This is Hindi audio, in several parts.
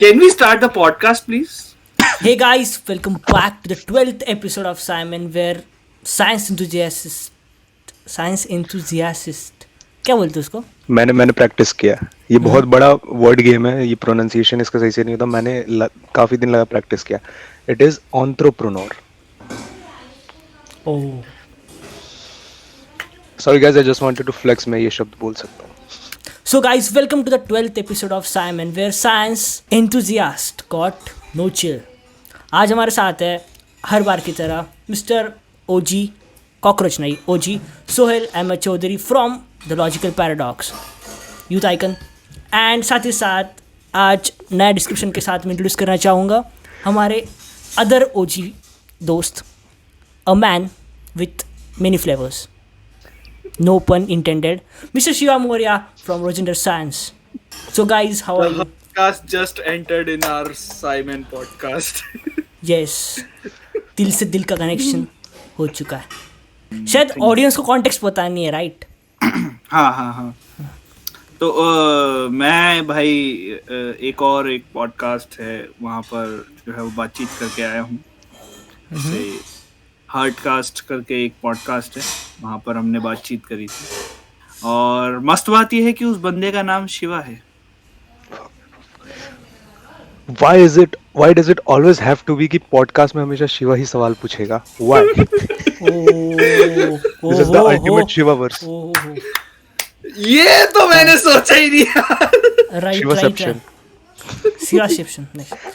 Can we start the podcast, please? Hey guys, welcome back to the 12th episode of Simon where science enthusiast क्या बोलते हैं उसको? मैंने प्रैक्टिस किया. ये बहुत बड़ा वर्ड गेम है. ये प्रोनाउंसिएशन इसका सही से नहीं होता. मैंने काफी दिन लगा प्रैक्टिस किया. It is entrepreneur. Oh. Sorry guys, I just wanted to flex. मैं ये शब्द बोल सकता हूँ. So guys, welcome to the 12th episode of Simon where science enthusiast got no chill. आज हमारे साथ है हर बार की तरह मिस्टर ओजी कॉकरोच नहीं OG Sohail Ahmed Chaudhary from the logical paradox youth icon and साथ ही साथ आज नया डिस्क्रिप्शन के साथ मैं इंट्रोड्यूस करना चाहूँगा हमारे अदर ओजी दोस्त a man with many flavours no pun intended, Mr. Shiva Moria from Rojender Science. So guys, how are The you? podcast just entered in our Simon podcast. Yes, दिल से दिल का कनेक्शन हो चुका है. शायद ऑडियंस को कॉन्टेक्स्ट पता नहीं है, राइट? हाँ. तो मैं भाई एक पॉडकास्ट है वहाँ पर जो है वो बातचीत करके आया हूँ. से हार्टकास्ट करके एक पॉडकास्ट है, वहाँ पर हमने बातचीत करी थी और मस्त बात यह है कि उस बंदे का नाम शिवा है. Why does it always have to be कि पॉडकास्ट में हमेशा शिवा ही सवाल पूछेगा? Why? This is the ultimate Shivaverse. ये तो मैंने सोचा ही नहीं यार. Right Shivaception. Shivaception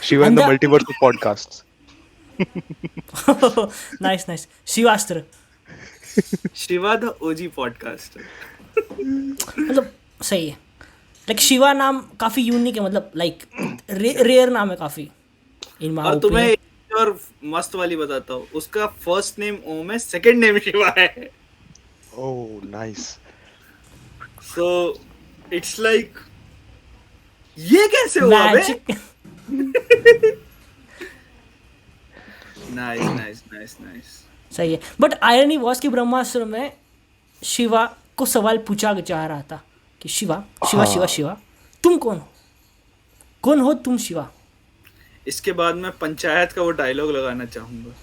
Shiva in the multiverse of podcasts. Nice शिवास्त्र शिवा द ओजी पॉडकास्ट. मतलब सही है. लाइक शिवा नाम काफी यूनिक है, मतलब लाइक रेयर नाम है काफी इन माय और तुम्हें एक और मस्त वाली बताता हूँ, उसका फर्स्ट नेम ओम है, सेकंड नेम शिवा है. Oh, nice. So it's like ये कैसे हुआ बे? मैजिक. नाइस. सही है. बट आयरनी वॉज कि ब्रह्मास्त्र में शिवा को सवाल पूछा जा रहा था कि शिवा तुम कौन हो तुम शिवा? इसके बाद मैं पंचायत का वो डायलॉग लगाना चाहूंगा.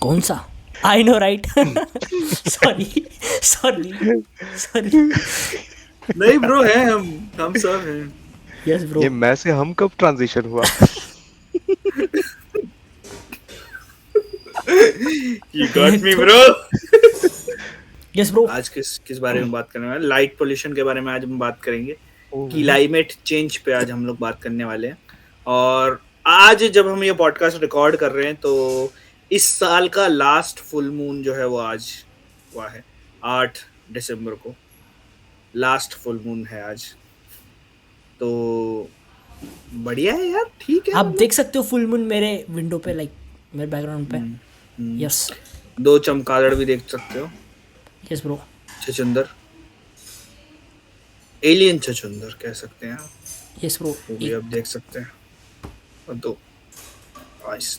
कौन सा? I know right. सॉरी. नहीं ब्रो, है हम सब हैं. Yes bro. ये मैं से हम कब ट्रांजिशन हुआ? You got me bro. Yes bro. आज किस बारे में बात करने वाले? लाइट पोल्यूशन के बारे में आज हम बात करेंगे. क्लाइमेट चेंज पे आज हम लोग बात करने वाले हैं. और आज जब हम ये पॉडकास्ट रिकॉर्ड कर रहे हैं तो इस साल का लास्ट फुल मून जो है वो आज हुआ है 8 दिसंबर को. लास्ट फुल मून है आज. तो बढ़िया है यार, ठीक है. आप देख सकते हो फुल मून मेरे विंडो पे, लाइक मेरे बैकग्राउंड पे. यस 2 चमगादड़ भी देख सकते हो. Yes bro. छछुंदर, एलियन छछुंदर कह सकते हैं आप. Yes bro. वो भी आप देख सकते हैं. और 2 नाइस.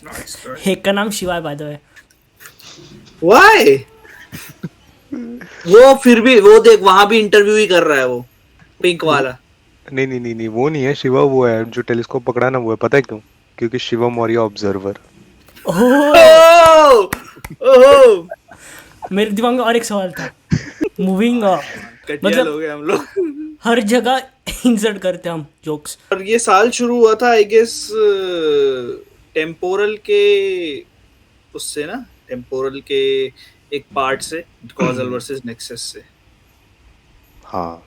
एक का नाम शिवा है बाय द वे. व्हाई? वो फिर भी वो देख, वहां भी इंटरव्यू ही कर रहा है वो पिंक वाला. नहीं, वो नहीं है. शिवा वो है जो टेलीस्कोप पकड़ा ना, वो है. पता है क्यों? क्योंकि शिवा मौर्य ऑब्जर्वर. ओह मेरे दिमाग में और एक सवाल था. मूविंग कटिया हो गए हम लोग. हर जगह इंसर्ट करते हैं हम जोक्स. और ये साल शुरू हुआ था आई गेस टेम्पोरल के उससे ना, टेम्पोरल के एक पार्ट से, कॉजल वर्सेस नेक्सस से. हाँ.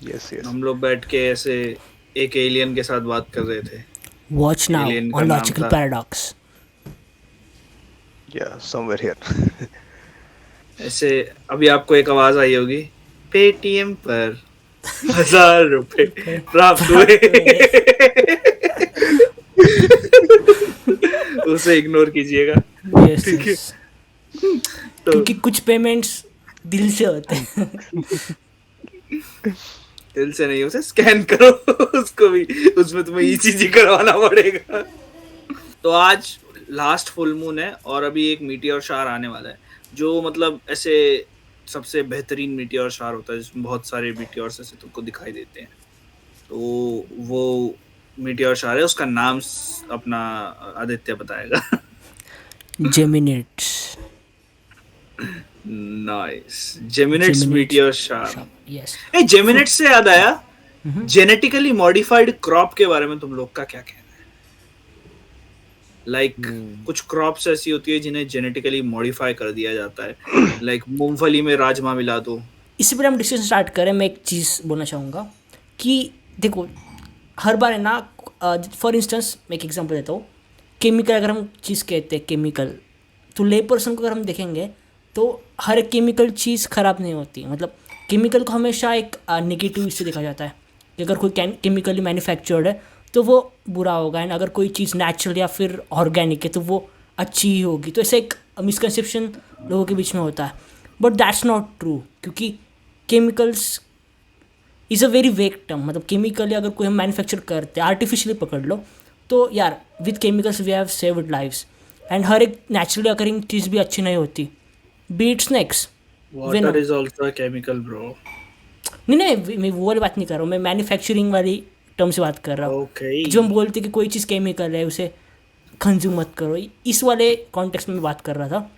यस. हम लोग बैठ के ऐसे एक एलियन के साथ बात कर रहे थे. वॉच नाउ Alien का ऑन नाम लॉजिकल था. पैराडॉक्स. Yeah, somewhere here. ऐसे अभी आपको एक आवाज आई होगी, पेटीएम पर 1000 रुपए प्राप्त हुए. उसे इग्नोर कीजिएगा. यस ठीक है. यस. तो क्योंकि कुछ पेमेंट्स दिल से होते हैं. दिल से नहीं, उसे स्कैन करो. उसको भी उसमें तुम्हें ईसीजी करवाना पड़ेगा. तो आज लास्ट फुल मून है और अभी एक मीटियोर शार आने वाला है जो मतलब ऐसे सबसे बेहतरीन मीटियोर शार होता है जिसमें बहुत सारे मीटियोर्स ऐसे तुमको दिखाई देते हैं. तो वो मीटियोर शार है, उसका नाम अपना आदित्य बताएगा। जेमिनेट्स। नाइस, जेमिनेट्स जेमिनेट्स मीटियोर शार। यस। ए, जेमिनेट्स से याद आया, जेनेटिकली मॉडिफाइड क्रॉप के बारे में तुम लोग का क्या कहना है? लाइक कुछ क्रॉप्स ऐसी होती है जिन्हें जेनेटिकली मॉडिफाई कर दिया जाता है, लाइक मूंगफली में राजमा मिला दो। इससे पहले हम डिस्कशन स्टार्ट करें, मैं एक चीज़ बोलना चाहूँगा कि देखो हर बार है ना, फॉर इंस्टेंस मैं एक एग्जांपल देता हूँ। केमिकल अगर हम चीज़ कहते हैं केमिकल, तो ले पर्सन को अगर हम देखेंगे तो हर एक केमिकल चीज़ ख़राब नहीं होती। मतलब केमिकल को हमेशा एक नेगेटिव इससे देखा जाता है कि अगर कोई केमिकली मैन्युफैक्चर्ड है तो वो बुरा होगा, एंड अगर कोई चीज़ नेचुरल या फिर ऑर्गेनिक है तो वो अच्छी ही होगी। तो ऐसे एक मिसकंसेप्शन लोगों के बीच में होता है, बट दैट्स नॉट ट्रू, क्योंकि chemicals is a very vague term. मतलब केमिकली अगर कोई हम मैन्युफैक्चर करते हैं, आर्टिफिशियली पकड़ लो तो यार with chemicals we have saved lives, and हर एक नेचुरली अकरिंग चीज़ भी अच्छी नहीं होती। Be snacks, water is also a chemical bro. नहीं, मैं वो वाली बात नहीं कर रहा हूँ, मैं मैन्युफैक्चरिंग वाली टर्म से बात कर रहा हूँ। ओके, जो हम बोलते कि कोई चीज़ केमिकल है उसे कंज्यूम मत करो, इस वाले कॉन्टेक्स्ट में बात कर रहा था।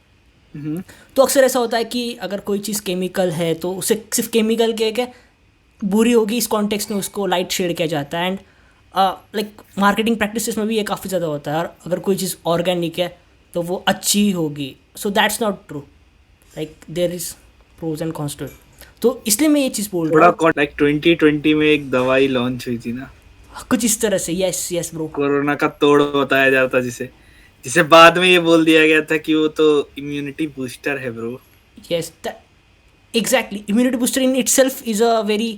तो अक्सर ऐसा होता है कि अगर कोई चीज़ केमिकल है तो उसे सिर्फ केमिकल के क्या बुरी होगी, इस कॉन्टेक्स्ट में उसको लाइट शेड किया जाता है। एंड लाइक मार्केटिंग प्रैक्टिसेस में भी ये काफ़ी ज़्यादा होता है। और अगर कोई चीज़ ऑर्गेनिक है तो वो अच्छी होगी, so that's not true. Like there is pros and cons to it. तो इसलिए मैं ये चीज़ बोल रहा हूँ। लाइक 2020 में एक दवाई लॉन्च हुई थी ना, कुछ इस तरह से, यस ब्रो, कोरोना का तोड़ बताया जाता, जिसे जिसे बाद में ये बोल दिया गया था कि वो तो इम्यूनिटी बूस्टर है bro. Yes exactly. Immunity booster in itself is a very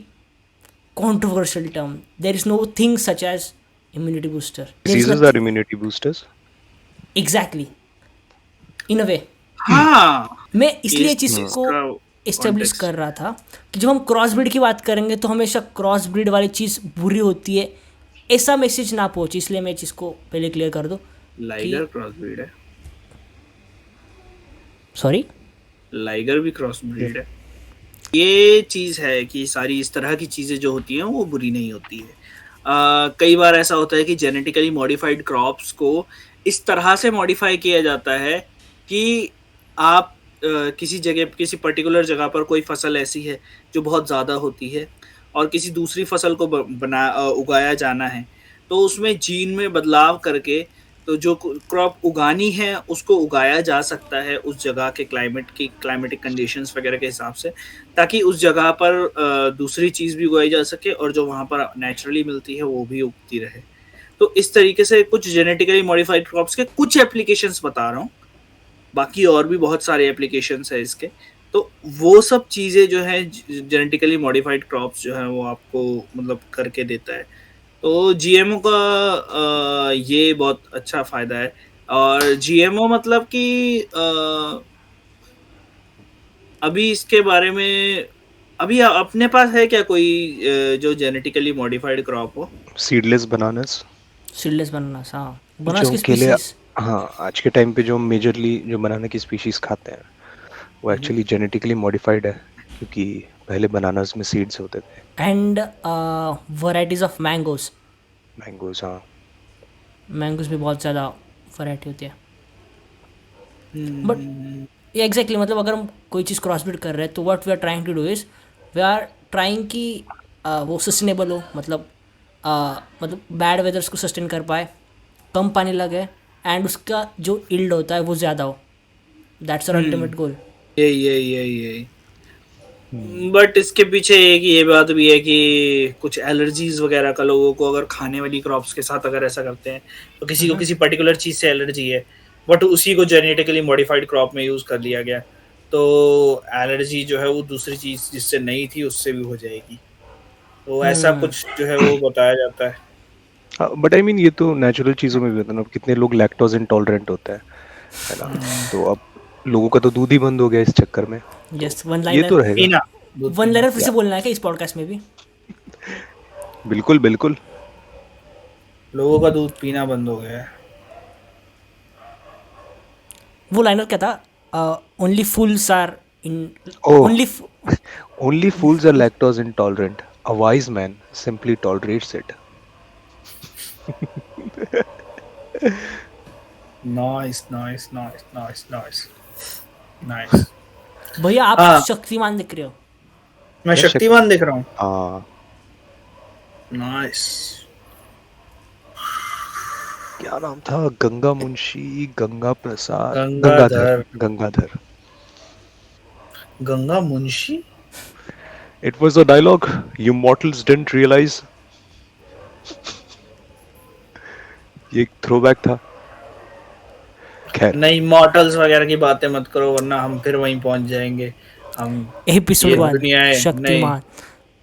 controversial term. There is no thing such as immunity booster. Diseases are immunity boosters. Exactly. In a way. हाँ, मैं इसलिए चीज़ को इस्टेब्लिश कर रहा था कि जब हम क्रॉस ब्रीड की बात करेंगे तो हमेशा क्रॉस ब्रीड वाली चीज़ बुरी होती है, ऐसा मैसेज ना पहुँचे। इसलिए मैं चीज़ को पहले क्लियर कर दो। लाइगर क्रॉस ब्रीड है। सॉरी, लाइगर भी क्रॉस ब्रीड है। ये चीज़ है कि सारी इस तरह की चीज़ें जो होती हैं वो बुरी नहीं होती है। कई बार ऐसा होता है कि जेनेटिकली मॉडिफाइड क्रॉप्स को इस तरह से मॉडिफाई किया जाता है कि आप किसी जगह, किसी पर्टिकुलर जगह पर कोई फसल ऐसी है जो बहुत ज़्यादा होती है और किसी दूसरी फसल को उगाया जाना है, तो उसमें जीन में बदलाव करके तो जो क्रॉप उगानी है उसको उगाया जा सकता है उस जगह के क्लाइमेटिक कंडीशंस वगैरह के हिसाब से, ताकि उस जगह पर दूसरी चीज़ भी उगाई जा सके और जो वहाँ पर नेचुरली मिलती है वो भी उगती रहे। तो इस तरीके से कुछ जेनेटिकली मॉडिफाइड क्रॉप्स के कुछ एप्लीकेशंस बता रहा हूँ, बाकी और भी बहुत सारे एप्लीकेशंस है इसके। तो वो सब चीज़ें जो है जेनेटिकली मॉडिफाइड क्रॉप्स जो है वो आपको मतलब करके देता है। तो जीएमओ का ये बहुत अच्छा फायदा है। और जीएमओ मतलब कि अभी इसके बारे में अभी अपने पास है क्या कोई जो जेनेटिकली मॉडिफाइड क्रॉप हो? Seedless bananas. सीडलेस बनानास, हाँ, बनानास की के लिए, स्पीशीज। हाँ, आज के टाइम पे जो मेजरली जो बनाना की स्पीशीज खाते हैं वो एक्चुअली जेनेटिकली मॉडिफाइड है, क्योंकि पहले बनानास में सीड्स होते थे। And varieties of mangoes. हाँ, मैंगोज भी बहुत ज़्यादा वैरायटी होती है। बट एग्जैक्टली, मतलब अगर हम कोई चीज़ क्रॉस ब्रीड कर रहे हैं तो what we are trying to do is we are trying कि वो सस्टेनेबल हो, मतलब बैड वेदर्स को सस्टेन कर पाए, कम पानी लगे, एंड उसका जो इल्ड होता है वो ज़्यादा हो। That's our ultimate goal. ये बट इसके पीछे एक ये बात भी है कि कुछ एलर्जीज वगैरह का लोगों को अगर खाने वाली क्रॉप्स के साथ अगर ऐसा करते हैं तो किसी को किसी पर्टिकुलर चीज़ से एलर्जी है, बट उसी को जेनेटिकली मॉडिफाइड क्रॉप में यूज़ कर लिया गया, तो एलर्जी जो है वो दूसरी चीज़ जिससे नहीं थी उससे भी हो जाएगी। तो ऐसा कुछ जो है वो बताया जाता है। बट आई मीन ये तो नेचुरल चीज़ों में भी होता है ना। कितने लोग लैक्टोज इंटॉलरेंट होते हैं, है ना? तो अब लोगों का तो दूध ही बंद हो गया इस चक्कर में। यस, ये तो रहेगा। वन लाइनर फिर से बोलना है क्या इस पॉडकास्ट में भी? बिल्कुल बिल्कुल। लोगों का दूध पीना बंद हो गया है। वो लाइनर क्या था? Only fools are in only fools are lactose intolerant. A wise man simply tolerates it. Nice nice nice nice nice nice. भैया आप हाँ, शक्तिमान दिख रहे हो। मैं क्या शक्तिमान देख रहा हूँ। हाँ, नाइस। क्या नाम था? Ganga Munshi, Ganga Prasad, Gangadhar, Gangadhar. Gangadhar. Ganga Munshi. It was a dialogue you mortals didn't realize. ये एक थ्रोबैक था। खैर, नहीं, मॉर्टल्स वगैरह की बातें मत करो वरना हम फिर वहीं पहुंच जाएंगे। हम एपिसोड ये 1 दुनिया है नहीं, शक्तिमान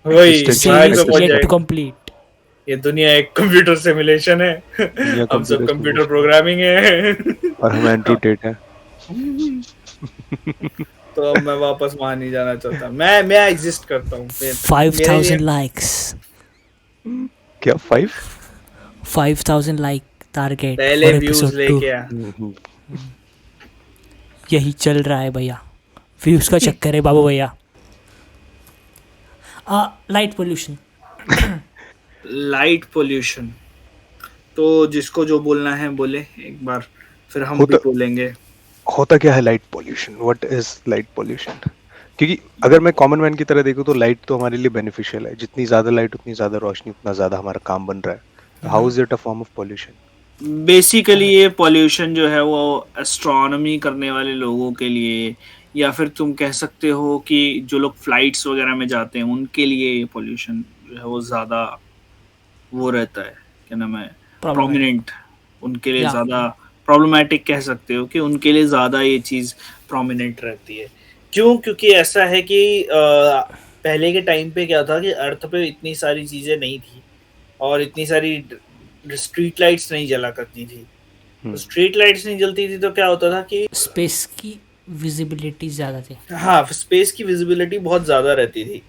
वही Existential वहीं सीरीज पे पहुंच येट टू episode. जाएंगे। कंप्लीट। ये दुनिया एक कंप्यूटर सिमुलेशन है। दुनिया हम सब कंप्यूटर कंप्यूटर सिमुलेशन है प्रोग्रामिंग है। और हम एंड्रू टेट हैं। तो अब मैं वापस वहां नहीं जाना चाहता। मैं एग्जिस्ट करता हूँ मेरे लिए। 5000 लाइक्स, क्या 5? 5000 लाइक टारगेट पहले फॉर व्यूज एपिसोड 2। लेके आ। यही चल रहा है भैया, व्यूज का चक्कर है बाबू भैया। Light pollution. लाइट पोल्यूशन, तो जिसको जो बोलना है बोले एक बार, फिर हम भी होता बोलेंगे। होता क्या है light pollution? What is light pollution? क्योंकि अगर मैं कॉमन मैन की तरह देखूं तो लाइट तो हमारे लिए बेनिफिशियल है। जितनी ज्यादा लाइट उतनी ज्यादा रोशनी, उतना ज्यादा हमारा काम बन रहा है। How is it a form of pollution? Basically ये पॉल्यूशन जो है वो एस्ट्रोनॉमी करने वाले लोगों के लिए, या फिर तुम कह सकते हो कि जो लोग फ्लाइट्स वगैरह में जाते हैं उनके लिए ये पॉल्यूशन जो है वो ज़्यादा वो रहता है, क्या नाम है, प्रॉब्लम है प्रोमिनेंट। उनके लिए या ज़्यादा प्रॉब्लमेटिक कह सकते हो कि उनके लिए ज़्यादा ये चीज़ प्रोमिनेंट रहती है। क्यों? क्योंकि ऐसा है कि पहले के टाइम पे क्या था कि अर्थ पे इतनी सारी चीज़ें नहीं थी और इतनी सारी स्ट्रीट लाइट्स नहीं जला करती थी। तो स्ट्रीट लाइट्स नहीं जलती थी तो क्या होता था कि स्पेस की विजिबिलिटी ज़्यादा थी। हाँ, स्पेस की विजिबिलिटी बहुत ज़्यादा रहती थी।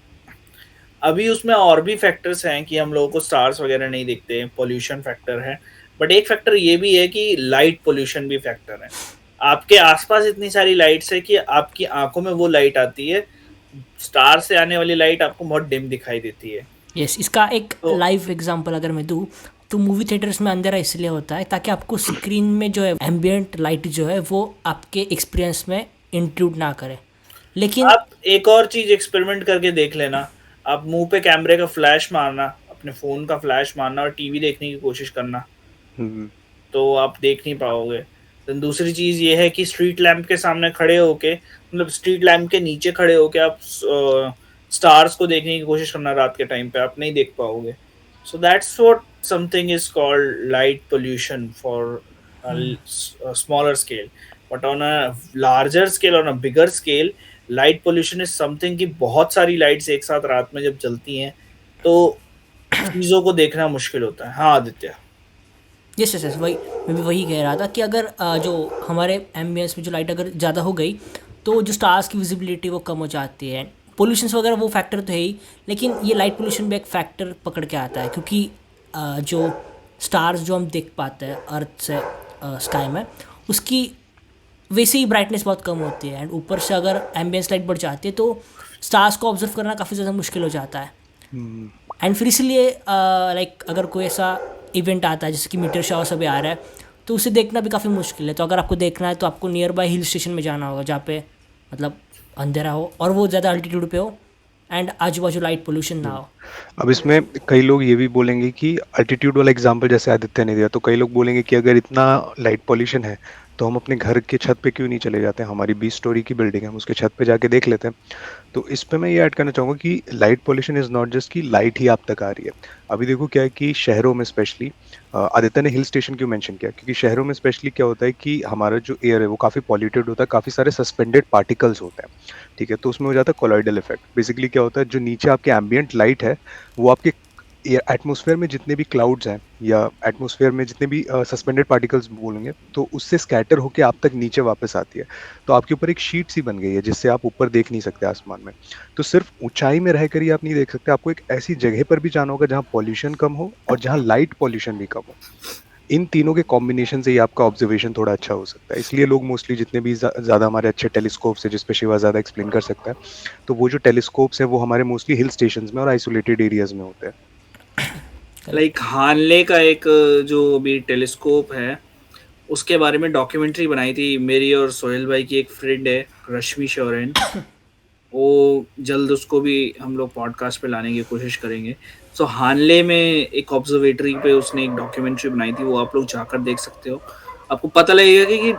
अभी उसमें और भी फैक्टर्स हैं कि हम लोगों को स्टार्स वगैरह नहीं दिखते हैं, पॉल्यूशन फैक्टर है, बट एक फैक्टर ये भी है कि लाइट पॉल्यूशन भी फैक्टर है। आपके आसपास इतनी सारी लाइट्स है कि आपकी आंखों में वो लाइट आती है, स्टार से आने वाली लाइट आपको बहुत डिम दिखाई देती है। यस, इसका एक तो लाइव एग्जांपल अगर मैं दूँ तो मूवी थिएटर्स में अंधेरा इसलिए होता है ताकि आपको स्क्रीन में जो है एम्बियंट लाइट जो है वो आपके एक्सपीरियंस में इंक्लूड ना करे। लेकिन आप एक और चीज एक्सपेरिमेंट करके देख लेना, आप मुंह पे कैमरे का फ्लैश मारना, अपने फोन का फ्लैश मारना और टीवी देखने की कोशिश करना, तो आप देख नहीं पाओगे। तो दूसरी चीज ये है कि स्ट्रीट लैंप के सामने खड़े होके, मतलब स्ट्रीट लैंप के नीचे खड़े होके आप स्टार्स को देखने की कोशिश करना रात के टाइम पे, आप नहीं देख पाओगे। So that's what something is called light pollution for smaller scale, but on a larger scale, on a bigger scale, light pollution is something कि बहुत सारी लाइट्स एक साथ रात में जब जलती हैं तो चीजों को देखना मुश्किल होता है। हाँ आदित्य। यस यस यस, वही मैं भी वही कह रहा था कि अगर जो हमारे एम्बियंस में जो लाइट अगर ज़्यादा हो गई तो जो स्टार्स की विजिबिलिटी वो कम हो जाती है। पोल्यूशन वगैरह वो फैक्टर तो है ही, लेकिन ये लाइट पोल्यूशन भी एक फैक्टर पकड़ के आता है क्योंकि जो स्टार्स जो हम देख पाते हैं अर्थ से स्काई में, उसकी वैसे ही ब्राइटनेस बहुत कम होती है। एंड ऊपर से अगर एम्बियंस लाइट बढ़ जाती है तो स्टार्स को ऑब्जर्व करना काफ़ी ज़्यादा मुश्किल हो जाता है। एंड फिर इसलिए लाइक अगर कोई ऐसा इवेंट आता है जैसे कि मीटर शावर सभी आ रहा है तो उसे देखना भी काफ़ी मुश्किल है। तो अगर आपको देखना है तो आपको नियर बाय हिल स्टेशन में जाना होगा जहाँ पे मतलब अंधेरा हो और वो ज़्यादा अल्टीट्यूड पे हो एंड आजू बाजू लाइट पोल्यूशन ना हो। अब इसमें कई लोग ये भी बोलेंगे कि अल्टीट्यूड वाला एग्जांपल जैसे आदित्य ने दिया, तो कई लोग बोलेंगे कि अगर इतना लाइट पॉल्यूशन है तो हम अपने घर के छत पे क्यों नहीं चले जाते हैं? हमारी 20 स्टोरी की बिल्डिंग है, हम उसके छत पे जाके देख लेते हैं। तो इस पे मैं ये ऐड करना चाहूँगा कि light pollution is not just कि लाइट ही आप तक आ रही है। अभी देखो क्या है कि शहरों में स्पेशली, आदित्य ने हिल स्टेशन क्यों मेंशन किया, क्योंकि शहरों में स्पेशली क्या होता है कि हमारा जो एयर है वो काफ़ी पॉल्यूटेड होता है, काफ़ी सारे सस्पेंडेड पार्टिकल्स होते हैं, ठीक है? तो उसमें हो जाता है कोलॉइडल इफेक्ट। बेसिकली क्या होता है, जो नीचे आपके एम्बियंट लाइट है वो आपके एटमॉस्फेयर में जितने भी क्लाउड्स हैं या एटमॉस्फेयर में जितने भी सस्पेंडेड पार्टिकल्स बोलेंगे तो उससे स्कैटर होके आप तक नीचे वापस आती है। तो आपके ऊपर एक शीट सी बन गई है जिससे आप ऊपर देख नहीं सकते आसमान में। तो सिर्फ ऊंचाई में रहकर ही आप नहीं देख सकते, आपको एक ऐसी जगह पर भी जाना होगा जहाँ पॉल्यूशन कम हो और जहाँ लाइट पॉल्यूशन भी कम हो। इन तीनों के कॉम्बिनेशन से ही आपका ऑब्जर्वेशन थोड़ा अच्छा हो सकता है। इसलिए लोग मोस्टली जितने भी ज़्यादा हमारे अच्छे टेलीस्कोप्स है, जिस पे शिवा ज़्यादा एक्सप्लेन कर सकता है, तो वो जो टेलीस्कोप्स हैं वो हमारे मोस्टली हिल स्टेशंस में और आइसोलेटेड एरियाज में होते हैं। लाइक हानले का एक जो अभी टेलीस्कोप है उसके बारे में डॉक्यूमेंट्री बनाई थी मेरी और सोहेल भाई की एक फ्रेंड है रश्मि शोरेन। वो जल्द उसको भी हम लोग पॉडकास्ट पे लाने की कोशिश करेंगे। सो हानले में एक ऑब्जर्वेटरी पे उसने एक डॉक्यूमेंट्री बनाई थी, वो आप लोग जाकर देख सकते हो। आपको पता लगेगा कि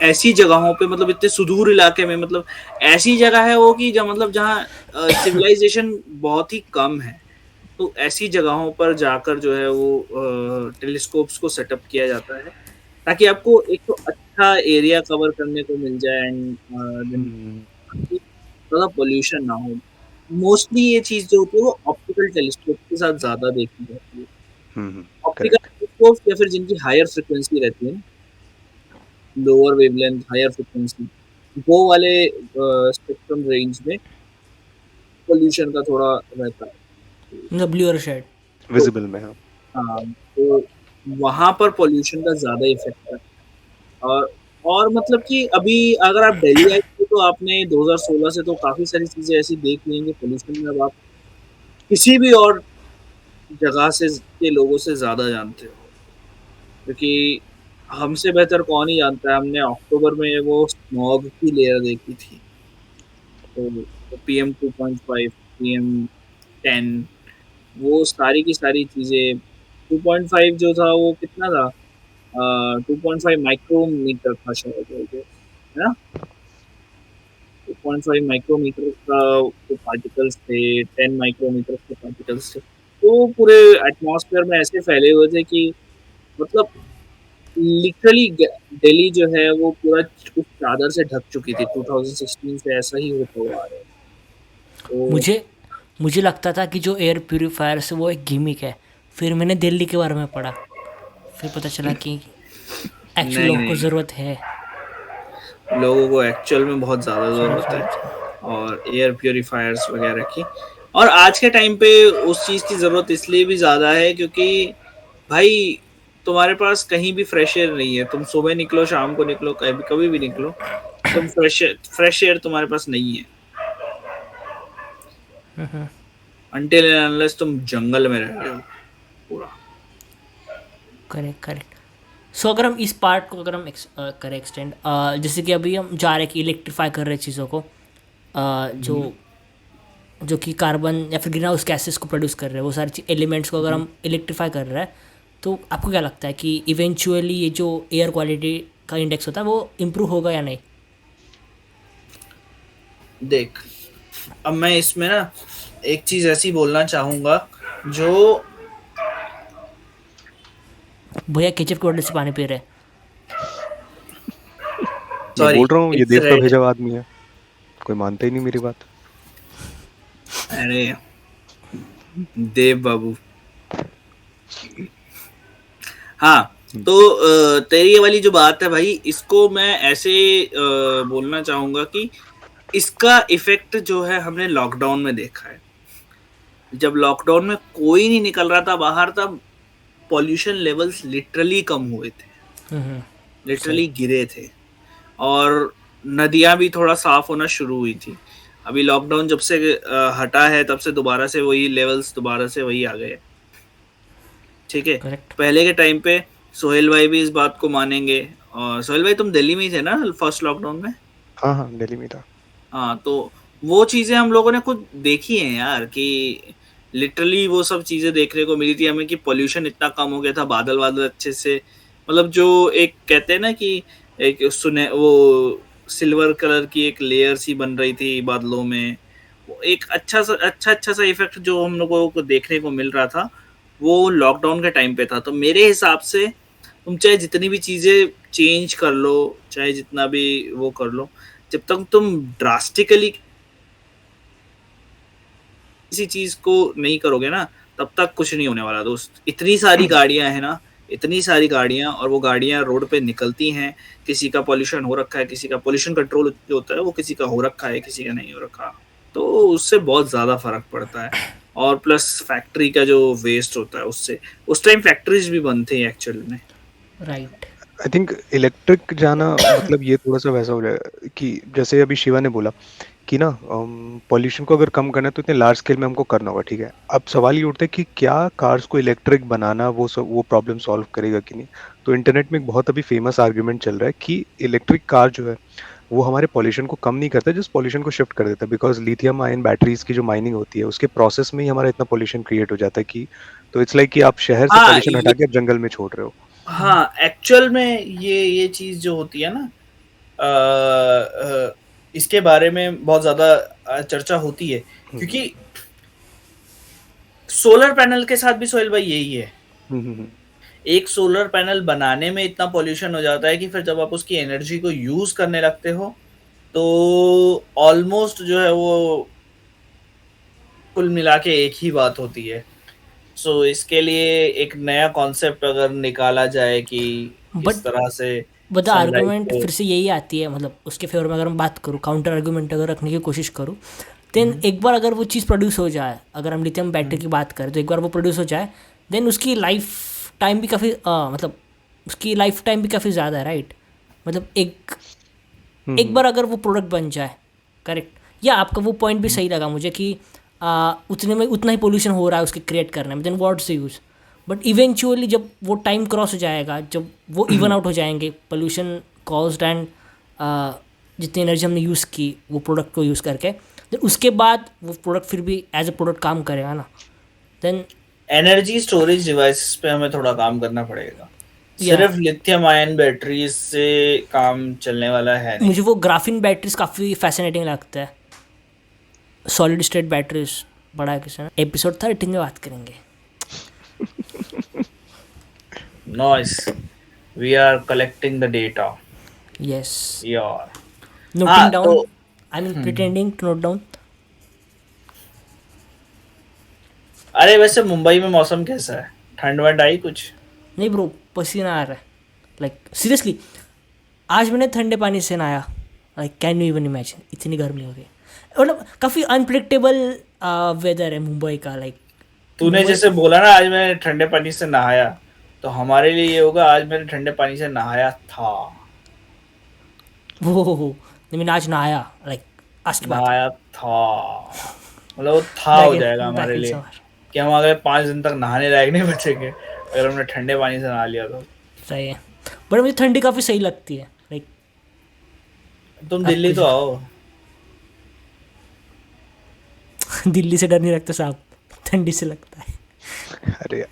ऐसी जगहों पे मतलब इतने सुदूर इलाके में मतलब ऐसी जगह है वो कि जहाँ सिविलाइजेशन बहुत ही कम है, तो ऐसी जगहों पर जाकर जो है वो टेलीस्कोप्स को सेटअप किया जाता है ताकि आपको एक तो अच्छा एरिया कवर करने को मिल जाए एंड ज़्यादा पोल्यूशन ना हो। मोस्टली ये चीज़ जो होती है वो ऑप्टिकल टेलीस्कोप के साथ ज़्यादा देखी जाती है। Optical correct. टेलीस्कोप या फिर जिनकी हायर फ्रीक्वेंसी रहती है, लोअर वेवलेंथ, हायर फ्रीक्वेंसी, वो वाले स्पेक्ट्रम रेंज में पोल्यूशन का थोड़ा रहता है। मतलब ब्लू और शेड तो विजिबल में, हाँ। हाँ, तो वहाँ पर पोल्यूशन का ज़्यादा इफ़ेक्ट है। और मतलब कि अभी अगर आप दिल्ली आए थे तो आपने 2016 से तो काफ़ी सारी चीज़ें ऐसी देख ली होंगी पोल्यूशन में, अब आप किसी भी और जगह से के लोगों से ज़्यादा जानते हो, क्योंकि हमसे बेहतर कौन ही जानता है। हमने अक्टूबर में वो स्मॉग की लेयर देखी थी, तो पीएम 2.5, PM10, वो सारी की सारी चीज़ें। 2.5 जो था वो कितना था, 2.5 माइक्रोमीटर था शायद वो, है ना? 2.5 माइक्रोमीटर का जो पार्टिकल्स थे, 10 माइक्रोमीटर के पार्टिकल्स थे, तो पूरे एटमॉस्फेयर में ऐसे फैले हुए थे कि मतलब लिटरली दिल्ली जो है वो पूरा उस चादर से ढक चुकी थी। 2016 से ऐसा ही होता हुआ आ रहा है। तो मुझे लगता था कि जो एयर प्यूरीफायर है वो एक गिमिक है, फिर मैंने दिल्ली के बारे में पढ़ा, फिर पता चला कि एक्चुअल नहीं लोगों को नहीं, ज़रूरत है। लोगों को एक्चुअल में बहुत ज़्यादा ज़रूरत है और एयर प्योरीफायर्स वगैरह की। और आज के टाइम पे उस चीज़ की ज़रूरत इसलिए भी ज़्यादा है क्योंकि भाई तुम्हारे पास कहीं भी फ्रेश एयर नहीं है। तुम सुबह निकलो, शाम को निकलो, कभी कभी भी निकलो, तुम फ्रेश एयर तुम्हारे पास नहीं है अनटिल एंड अनलेस तुम जंगल में रह रहे हो पूरा। करेक्ट। सो अगर हम इस पार्ट को अगर हम करें एक्सटेंड, जैसे कि अभी हम जा रहे हैं कि इलेक्ट्रीफाई कर रहे हैं चीज़ों को, जो कि कार्बन या फिर ग्रीन हाउस गैसेस को प्रोड्यूस कर रहे हैं, वो सारी एलिमेंट्स को अगर हम इलेक्ट्रीफाई कर रहे हैं, तो आपको क्या लगता है कि इवेंचुअली ये जो एयर क्वालिटी का इंडेक्स होता है वो इम्प्रूव होगा या नहीं? देख, अब मैं इसमें ना एक चीज ऐसी बोलना चाहूंगा जो भैया केचप की बॉटल से पानी पी रहे हैं। मैं बोल रहा हूँ ये it's देव का red। भेजा हुआ आदमी है, कोई मानता ही नहीं मेरी बात। अरे देव बाबू, हाँ, तो तेरी ये वाली जो बात है भाई, इसको मैं ऐसे बोलना चाहूंगा कि इसका इफेक्ट जो है हमने लॉकडाउन में देखा है। जब लॉकडाउन में कोई नहीं निकल रहा था बाहर, तब पॉल्यूशन लेवल्स लिटरली कम हुए थे, लिटरली गिरे थे, और नदियां भी थोड़ा साफ होना शुरू हुई थी। अभी लॉकडाउन जब से हटा है तब से दोबारा से वही लेवल्स दोबारा से वही आ गए। ठीक है, करेक्ट। पहले के टाइम पे सोहेल भाई भी इस बात को मानेंगे। और सोहेल भाई तुम दिल्ली में ही थे ना फर्स्ट लॉकडाउन में? हाँ हाँ, दिल्ली में था। हाँ, तो वो चीजें हम लोगों ने खुद देखी हैं यार, कि लिटरली वो सब चीजें देखने को मिली थी हमें कि पोल्यूशन इतना कम हो गया था, बादल बादल अच्छे से, मतलब जो एक कहते हैं ना कि एक सुने वो सिल्वर कलर की एक लेयर सी बन रही थी बादलों में, वो एक अच्छा सा इफेक्ट जो हम लोगों को देखने को मिल रहा था वो लॉकडाउन के टाइम पे था। तो मेरे हिसाब से तुम चाहे जितनी भी चीजें चेंज कर लो, चाहे जितना भी वो कर लो, जब तक तुम ड्रास्टिकली किसी चीज को नहीं करोगे ना, तब तक कुछ नहीं होने वाला दोस्त। इतनी सारी गाड़ियां हैं ना, इतनी सारी गाड़ियां, और वो गाड़ियां रोड पे निकलती हैं, किसी का पॉल्यूशन हो रखा है, किसी का पॉल्यूशन कंट्रोल जो होता है वो किसी का हो रखा है, किसी का नहीं हो रखा, तो उससे बहुत ज्यादा फर्क पड़ता है। और प्लस फैक्ट्री का जो वेस्ट होता है उससे, उस टाइम फैक्ट्रीज भी बंद थे एक्चुअल में। राइट। आई थिंक इलेक्ट्रिक जाना मतलब ये थोड़ा सा वैसा हो जाए कि जैसे अभी शिवा ने बोला कि ना पॉल्यूशन को अगर कम करना है तो इतने लार्ज स्केल में हमको करना होगा, ठीक है। अब सवाल ये उठता है कि क्या कार्स को इलेक्ट्रिक बनाना वो प्रॉब्लम सॉल्व करेगा कि नहीं। तो इंटरनेट में एक बहुत अभी फेमस आर्ग्यूमेंट चल रहा है कि इलेक्ट्रिक कार जो है वो हमारे पॉल्यूशन को कम नहीं करता, जिस पॉल्यूशन को शिफ्ट कर देता है, बिकॉज लिथियम आयन बैटरीज की जो माइनिंग होती है उसके प्रोसेस में ही हमारा इतना पॉल्यूशन क्रिएट हो जाता है कि तो इट्स लाइक कि आप शहर से हाँ पॉल्यूशन हटा के आप जंगल में छोड़ रहे हो। हाँ एक्चुअल में ये चीज जो होती है ना, इसके बारे में बहुत ज्यादा चर्चा होती है, क्योंकि सोलर पैनल के साथ भी सोहेल भाई यही है। एक सोलर पैनल बनाने में इतना पॉल्यूशन हो जाता है कि फिर जब आप उसकी एनर्जी को यूज करने लगते हो तो ऑलमोस्ट जो है वो कुल मिला के एक ही बात होती है। सो इसके लिए एक नया कॉन्सेप्ट अगर निकाला जाए कि किस तरह से बट सनलाइट आर्गूमेंट को फिर से यही आती है, मतलब उसके फेवर में अगर मैं बात करूँ, काउंटर आर्गूमेंट अगर रखने की कोशिश करूँ, देन एक बार अगर वो चीज़ प्रोड्यूस हो जाए, अगर हम लिथियम बैटरी की बात करें तो एक बार वो प्रोड्यूस हो जाए देन उसकी लाइफ टाइम भी काफ़ी मतलब उसकी लाइफ टाइम भी काफ़ी ज़्यादा है, राइट। मतलब एक बार अगर वो प्रोडक्ट बन जाए, करेक्ट, या आपका वो पॉइंट भी सही लगा मुझे कि उतने में उतना ही पोल्यूशन हो रहा है उसके क्रिएट करने में, then what's the use. But eventually जब वो टाइम क्रॉस हो जाएगा, जब वो इवन आउट हो जाएंगे पोल्यूशन कॉज्ड एंड जितनी एनर्जी हमने यूज़ की वो प्रोडक्ट को यूज़ करके, देन उसके बाद वो प्रोडक्ट फिर भी एज अ प्रोडक्ट काम करेगा ना। देन एनर्जी स्टोरेज डिवाइसेस पे हमें थोड़ा काम करना पड़ेगा। सिर्फ लिथियम आयन बैटरीज से काम चलने वाला है नहीं। मुझे वो ग्राफीन बैटरीज काफ़ी फैसिनेटिंग लगता है, सॉलिड स्टेट बैटरीज बड़ा है किसी ने एपिसोड 13 में बात करेंगे। Nice. We are collecting the data. Yes. Yeah. Noting down. I mean pretending to note down. अरे वैसे मुंबई में मौसम कैसा है? ठंड वंड आई कुछ? नहीं ब्रो, पसीना आ रहा है, लाइक सीरियसली। आज मैंने ठंडे पानी से नहाया, like can you even imagine, इतनी गर्मी हो गई। मतलब काफ़ी अनप्रिडिक्टेबल वेदर है मुंबई का। लाइक तूने जैसे बोला ना आज मैंने ठंडे पानी से नहाया, तो हमारे लिए ये होगा आज मैंने ठंडे पानी से नहाया था। वो मैंने आज नहाया, लाइक आज की बात नहाया था, मतलब वो था हो जाएगा हमारे लिए कि हम अगर 5 दिन तक नहाने लायक नहीं बचेंगे अगर हमने ठंडे पानी से नहा लिया तो। सही है, बट मुझे ठंडी काफ़ी सही लगती है। लाइक तुम दिल्ली तो आओ। दिल्ली से डर नहीं लगता साहब, ठंडी से लगता है। अरे यार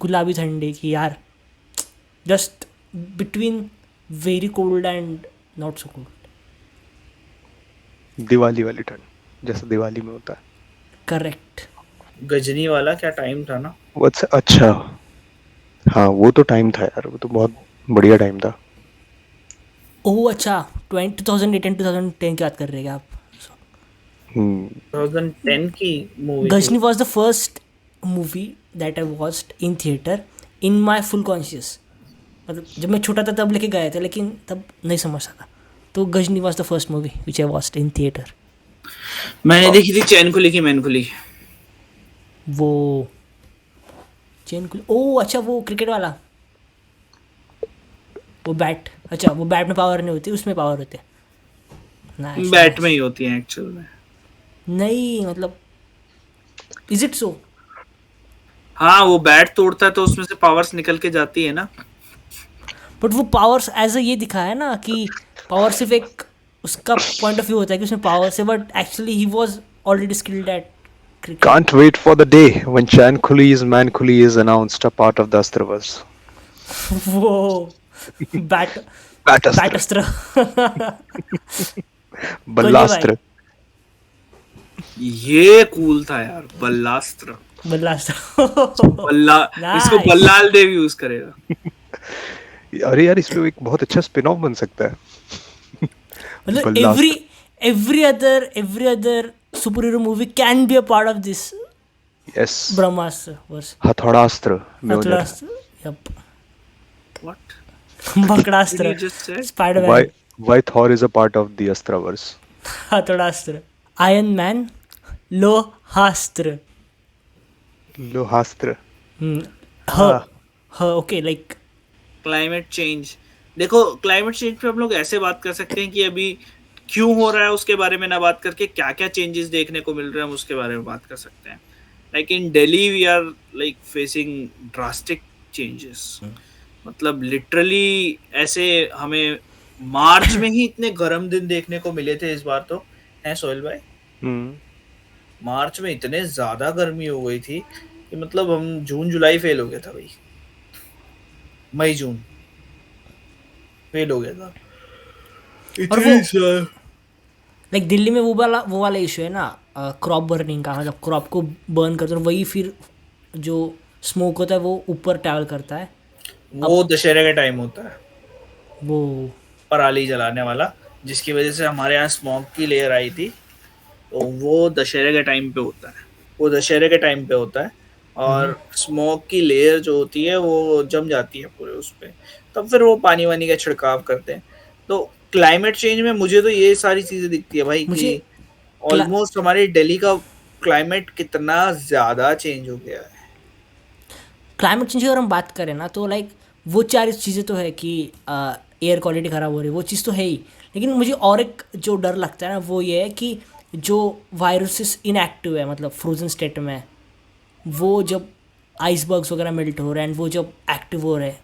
गुलाबी ठंडी की यार, just between very cold and not so cold. Diwali वाली ठंड जैसा दिवाली में होता है। करेक्ट। गजनी वाला क्या टाइम था ना। अच्छा हाँ वो तो टाइम था यार, वो तो बहुत बढ़िया टाइम था। ओह अच्छा, 2008 एंड 2010 की बात कर रहे हैं आप? 2010 की मूवी। Ghajini was the first movie that I watched in theatre in my full conscious. मतलब जब मैं छोटा था तब लेके गए थे, लेकिन तब नहीं समझ सका। तो Ghajini was the first movie which I watched in theatre. मैंने देखी थी चैन खुली की मैन खुली। वो चैन खुली, ओह अच्छा वो क्रिकेट वाला, वो बैट, अच्छा वो बैट में पावर नहीं होती, उसमें पावर होते हैं। बैट में ही होती है एक्चुअल में। नहीं मतलब इज इट सो? हाँ वो बैट तोड़ता है तो उसमें से पावर्स निकल के जाती है ना। बट वो पावर्स एज ये दिखाया है ना कि पावर सिर्फ एक उसका पॉइंट ऑफ व्यू होता है कि उसमें पावर से, but actually he was already skilled at cricket. Can't wait for the day when Chan Kuli's Man Kuli is announced a part of the Astraverse. वो बैट अस्त्र बल्लास्त्र। ये कूल था यार, बल्लास्त्र। बल्ला इसको बल्लाल देव यूज करेगा। अरे यार इसमें एक बहुत अच्छा स्पिन ऑफ बन सकता है। मतलब every other superhero movie can be a part of this. Yes. Brahmastra verse. हथौड़ास्त्र। Yep. What? बकड़ास्त्र। Spider-Man. Why Thor is a part of the Astraverse? हथौड़ास्त्र। Iron Man लोहास्त्र। लोहास्त्र। हाँ ओके, लाइक क्लाइमेट चेंज। देखो क्लाइमेट चेंज पे हम लोग ऐसे बात कर सकते हैं कि अभी क्यों हो रहा है उसके बारे में ना बात करके क्या क्या चेंजेस देखने को मिल रहे हैं हम उसके बारे में बात कर सकते हैं. Like in Delhi we are like facing drastic changes. मतलब लिटरली ऐसे हमें मार्च में ही इतने गर्म दिन देखने को मिले थे इस बार तो, है सोहेल भाई. मार्च में इतने ज्यादा गर्मी हो गई थी कि मतलब हम जून जुलाई फेल हो गया था भाई. मई जून फेल हो गया था. और वो इतनी लाइक दिल्ली में वो वाला इशू है ना, क्रॉप बर्निंग का. मतलब क्रॉप को बर्न करते हैं, वही फिर जो स्मोक होता है वो ऊपर ट्रैवल करता है. वो दशहरे का टाइम होता है, वो पराली जलाने वाला, जिसकी वजह से हमारे यहाँ स्मॉग की लेयर आई थी. तो वो दशहरे के टाइम पे होता है. वो दशहरे के टाइम पे होता है और स्मोक की लेयर जो होती है वो जम जाती है पूरे उस पे. तब फिर वो पानी वानी का छिड़काव करते हैं. तो क्लाइमेट चेंज में मुझे तो ये सारी चीजें दिखती है भाई मुझे कि ऑलमोस्ट हमारी दिल्ली का क्लाइमेट कितना ज्यादा चेंज हो गया है. क्लाइमेट चेंज की अगर हम बात करें ना तो लाइक वो चार चीज़ें तो है कि एयर क्वालिटी ख़राब हो रही है, वो चीज़ तो है ही. लेकिन मुझे और एक जो डर लगता है ना वो ये है कि जो वायरसेस इनएक्टिव है, मतलब फ्रोजन स्टेट में, वो जब आइसबर्ग्स वगैरह मेल्ट हो रहे हैं and वो जब एक्टिव हो रहे हैं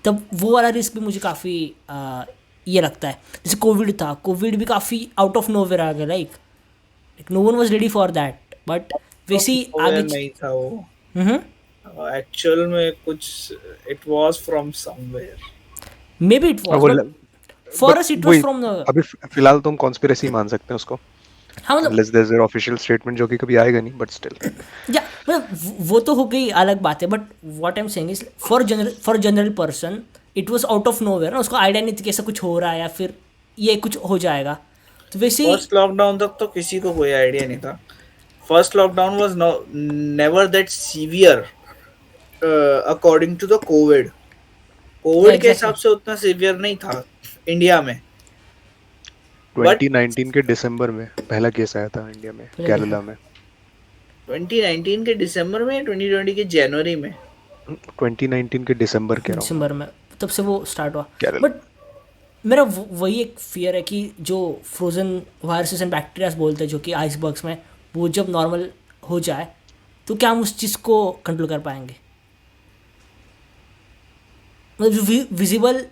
तब वो वाला रिस्क भी मुझे काफ़ी ये लगता है. जैसे कोविड भी काफ़ी आउट ऑफ नोवेयर आ गया. Like no one was ready for that. But वैसे ही आगे नहीं था वो एक्चुअल में कुछ. It was from somewhere. Maybe it वो was but for us it was वही फ्रॉम द. अभी फिलहाल तो हम कॉन्स्पिरेसी मान सकते हैं उसको, हाँ मतलब unless there's an official statement जो कि कभी आएगा नहीं, बट स्टिल. या मतलब वो तो हो गई अलग बात है. But what I am saying is for general person it was out of nowhere ना. उसको आइडिया नहीं था कि ऐसा कुछ हो रहा है या फिर ये कुछ हो जाएगा. तो वैसे फर्स्ट लॉकडाउन तक तो किसी को कोई आइडिया नहीं था. First lockdown was never that severe according to the covid. Covid के हिसाब से उतना सीवियर नहीं था इंडिया में. 2019 के दिसंबर में पहला केस आया था इंडिया में, केरला में. 2019 के दिसंबर में, 2020 के जनवरी में. 2019 के दिसंबर के दिसंबर में तब से वो स्टार्ट हुआ. केरला. बट मेरा वही एक फियर है कि जो फ्रोजन वायरसेस एंड बैक्टीरियाज बोलते हैं जो कि आइसबर्ग्स में, वो जब नॉर्मल हो जाए तो क्या हम उस चीज़ को कंट्रोल कर पाएंगे. मतलब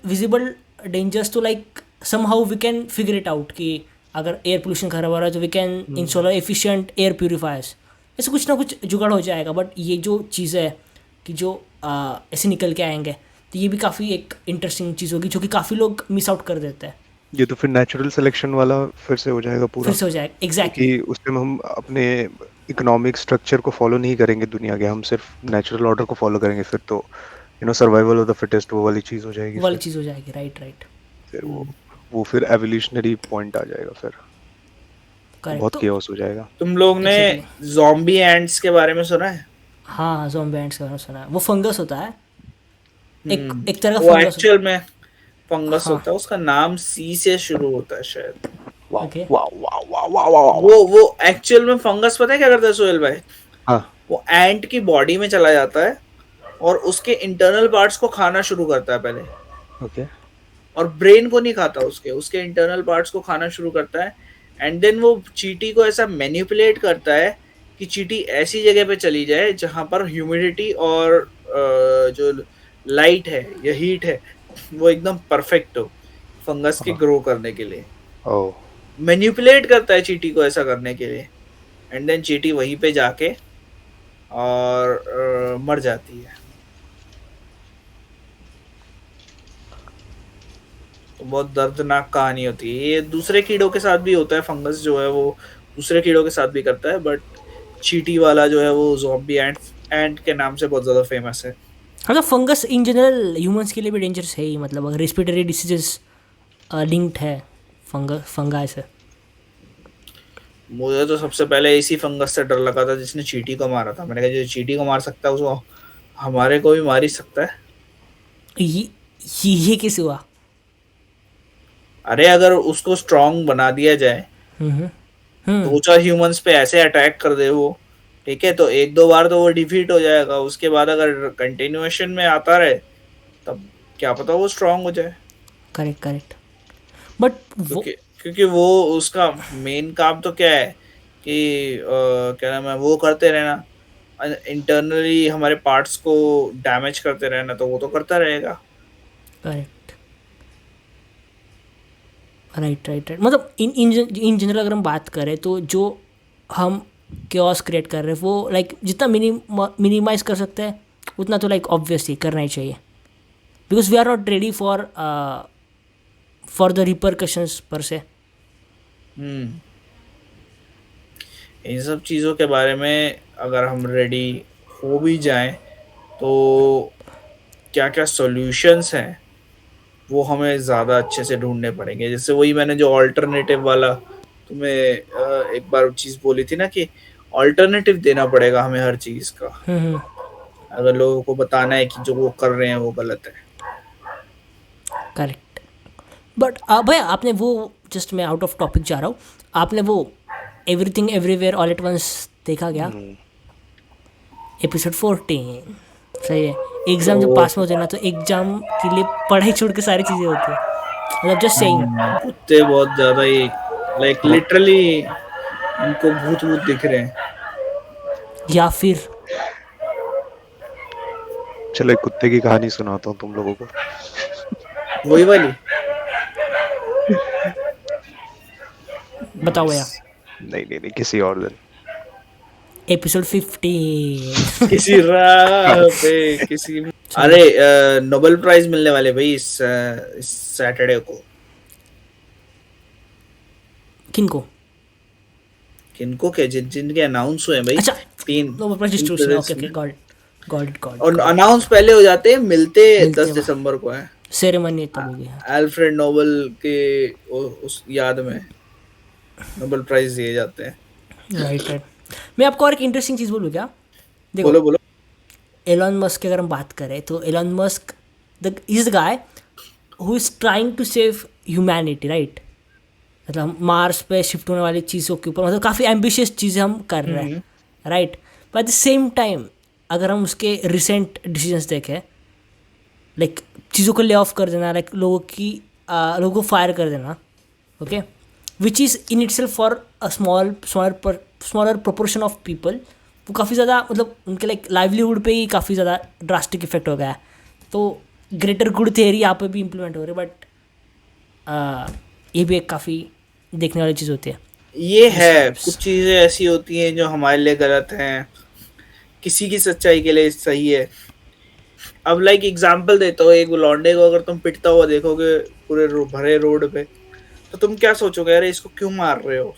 विजिबल डेंजर्स तो like somehow we can figure it out कि अगर एयर पोल्यूशन खराब हो रहा है तो we can install efficient air purifiers. ऐसे कुछ ना कुछ जुगाड़ हो जाएगा. बट ये जो चीज़ है कि जो ऐसे निकल के आएंगे तो ये भी काफ़ी एक इंटरेस्टिंग चीज़ होगी जो कि काफ़ी लोग मिस आउट कर देते हैं. ये तो फिर नेचुरल सिलेक्शन वाला फिर से हो जाएगा पूरा. फिर से हो जाएगा एग्जैक्टली. कि उसमें हम अपने इकोनॉमिक स्ट्रक्चर को फॉलो नहीं करेंगे दुनिया के, हम सिर्फ नेचुरल ऑर्डर को फॉलो करेंगे. फिर तो सर्वाइवल ऑफ द फिटेस्ट वो वाली चीज हो जाएगी. वाली चीज़ हो जाएगी. राइट. फिर वो फिर एवोल्यूशनरी पॉइंट आ जाएगा. फिर बहुत करेक्ट. केओस हो जाएगा. तुम लोग ने ज़ॉम्बी एंट्स के बारे में सुना है? हाँ ज़ॉम्बी एंट्स का सुना है. वो फंगस होता है, एक तरह का वो फंगस. एक्चुअल में फंगस होता है. उसका नाम सी से शुरू होता है शायद. ओके. वो एक्चुअल में फंगस पता है क्या करता है सोहेल भाई? हाँ. वो एंट की बॉडी में चला जाता है और उसके इंटरनल पार्ट्स को खाना शुरू करता है पहले. ओके. और ब्रेन को नहीं खाता, उसके इंटरनल पार्ट्स को खाना शुरू करता है. एंड देन वो चींटी को ऐसा मैनिपुलेट करता है कि चींटी ऐसी जगह पे चली जाए जहां पर ह्यूमिडिटी और जो लाइट है या हीट है वो एकदम परफेक्ट हो फंगस के ग्रो करने के लिए. मैनिपुलेट करता है चींटी को ऐसा करने के लिए. एंड देन चींटी वहीं पे जाके और मर जाती है. तो बहुत दर्दनाक कहानी होती है. ये दूसरे कीड़ों के साथ भी होता है. फंगस जो है वो दूसरे कीड़ों के साथ भी करता है. बट चींटी वाला जो है वो ज़ॉम्बी एंट के नाम से बहुत ज़्यादा फेमस है. हाँ तो फंगस इन जनरल ह्यूमंस के लिए भी डेंजरस है ही. मतलब अगर रेस्पिरेटरी डिसीजेस लिंक्ड है फंगाई से. मुझे तो सबसे पहले इसी फंगस से डर लगा था जिसने चींटी को मारा था. मैंने कहा जो चींटी को मार सकता है उसको हमारे को भी मार ही सकता है. ये कैसे हुआ? अरे अगर उसको स्ट्रांग बना दिया जाए दो चार ह्यूमंस पे ऐसे अटैक कर दे वो, ठीक है, तो एक दो बार तो वो डिफीट हो जाएगा. उसके बाद अगर कंटिन्यूएशन में आता रहे तब क्या पता वो स्ट्रांग हो जाए. करेक्ट. बट क्योंकि वो उसका मेन काम तो क्या है कि क्या नाम है, वो करते रहना, इंटरनली हमारे पार्ट्स को डैमेज करते रहना, तो वो तो करता रहेगा। Correct, right right right. मतलब इन जनरल अगर हम बात करें तो जो हम क्योस क्रिएट कर रहे हैं वो लाइक जितना मिनिमाइज कर सकते हैं उतना तो लाइक ऑब्वियसली करना ही चाहिए, because we are not ready for the repercussions per se. इन सब चीज़ों के बारे में अगर हम रेडी हो भी जाएं तो क्या क्या सॉल्यूशंस हैं वो हमें ज़्यादा अच्छे से ढूंढने पड़ेंगे। जैसे वही मैंने जो ऑल्टरनेटिव वाला तुम्हें एक बार चीज़ बोली थी ना कि ऑल्टरनेटिव देना पड़ेगा हमें हर चीज़ का, अगर लोगों को बताना है कि जो वो कर रहे हैं वो गलत है। करेक्ट। बट भैया आपने वो, जस्ट मैं आउट ऑफ टॉपिक जा रहा हूँ, आपने वो everything everywhere all at once देखा क्या? एपिसोड 14 सही है। एग्ज़ाम जब पास में होते हैं ना तो एग्ज़ाम के लिए पढ़ाई छोड़ के सारी चीज़ें होती है, मतलब जस्ट सेइंग। कुत्ते बहुत ज़्यादा ही लाइक लिटरली इनको भूत भूत दिख रहे हैं। या फिर चलो एक कुत्ते की कहानी सुनाता हूँ तुम लोगों को। वही वाली बताओ भैया। नहीं किसी और दिन। एपिसोड 15 किसी राह पे किसी अरे नोबेल प्राइज मिलने वाले भाई इस सैटरडे को। किनको किनको के जिनके अनाउंस हुए हैं भाई। अच्छा, 3 Nobel prize distribution, okay okay, got it. और अनाउंस पहले हो जाते हैं, मिलते 10 दिसंबर को है। सेरेमनी तब होगी। अल्फ्रेड नोबेल के उस याद में नोबेल प्राइज दिए जाते हैं। Right right. मैं आपको और एक इंटरेस्टिंग चीज़ बोलूँ क्या? देखो, बोलो बोलो। एलन मस्क की अगर हम बात करें तो Elon Musk is the guy who is trying to save humanity, right? मतलब हम मार्स पे शिफ्ट होने वाली चीज़ों के ऊपर मतलब काफ़ी एम्बिशियस चीज़ें हम कर रहे हैं, right? But at the same time अगर हम उसके रिसेंट डिसीजंस देखें, लाइक चीज़ों को ले ऑफ कर देना, लाइक लोगों को फायर कर देना, okay, which is in it self for a smaller proportion of people, वो काफ़ी ज़्यादा मतलब उनके लाइक लाइवलीहुड पे ही काफ़ी ज़्यादा ड्रास्टिक इफेक्ट हो गया है। तो ग्रेटर गुड थियरी यहाँ पे भी इम्प्लीमेंट हो रही है, बट ये भी एक काफ़ी देखने वाली चीज़ होती है। ये है कुछ चीज़ें ऐसी होती हैं जो हमारे लिए गलत हैं, किसी की सच्चाई के लिए सही है। अब लाइक एग्जांपल देता हूँ, एक लौंडे को अगर तुम पिटता हुआ देखोगे पूरे भरे रोड पे तो तुम क्या सोचोगे, अरे इसको क्यों मार रहे हो,